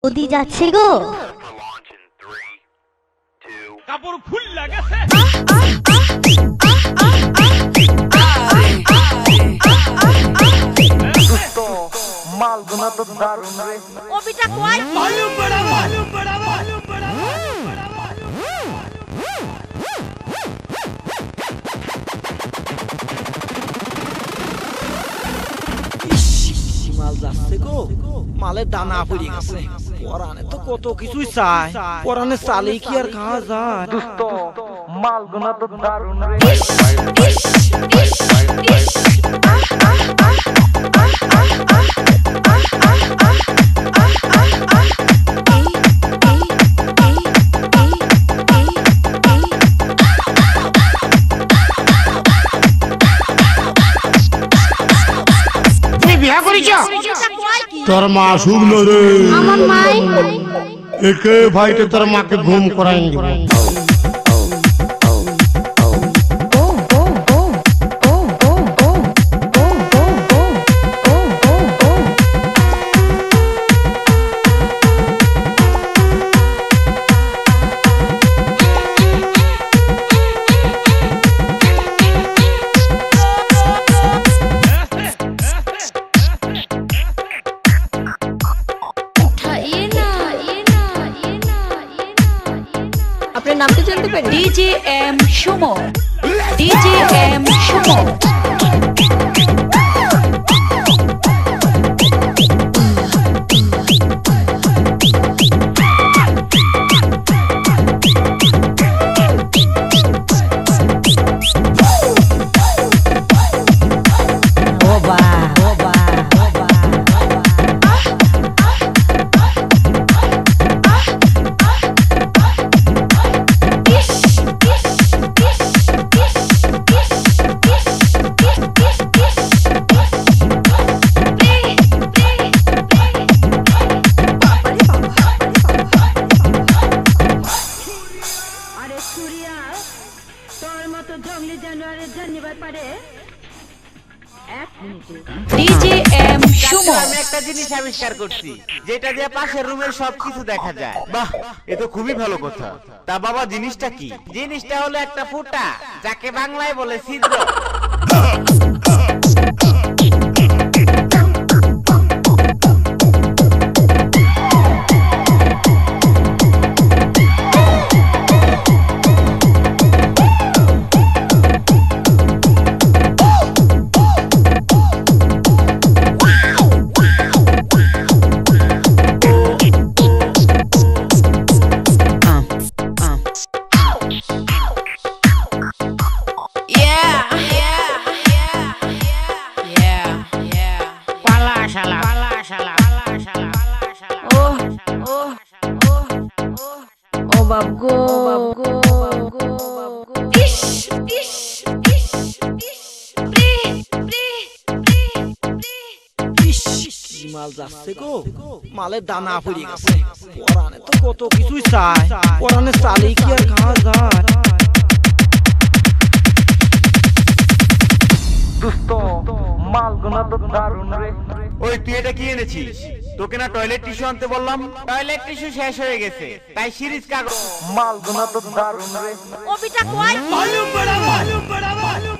ওদি যাচ্ছে গো। কাপড় ফুল লাগাছে মালগুনা তো দারুণ রে। ও বিটা কই ভালো বড়া ভালো বড়া ভালো বড়া মাল যাচ্ছে গো, মালের দানা পড়ে গেছে। পরানে তো কত কিছুই চায়, পরানে চালেই কি আর খাওয়া যায়? দোস্ত মালগুনা তো দারুণ রে। তোর মা শুনলো রে, আমার মাই একে ভাইতে তোর মাকে ঘুম করাই দিব। আপনার নামটা জানতে পারি? DJ M Suman, DJ M Suman. DJ M Suman. আমি একটা জিনিস আবিষ্কার করছি, যেটা দিয়ে পাশের রুমের সবকিছু দেখা যায়। বাহ, এ তো খুবই ভালো কথা। তা বাবা, জিনিসটা কি? জিনিসটা হলো একটা ফুটা, যাকে বাংলায় বলে ছিদ্র। ও বাপ গো, ইস ইস ইস ইস প্রে প্রে কি মাল যাচ্ছে গো, মালের দানা পড়ে গেছে। পরানে তো কত কিছুই চায়, পরানে চালেই কি আর খাওয়া যায়? দোস্ত মালগুনা তো দারুণ রে। ওই, তুই এটা কি এনেছিস? তোকে না টয়লেট টিস্যু আনতে বললাম? টয়লেট টিস্যু শেষ হয়ে গেছে, তাই সিরিজ কাগজ। মালগুনা তো দারুণ রে। ও বিটা কই ভালো বড়া ভালো বড়া ভালো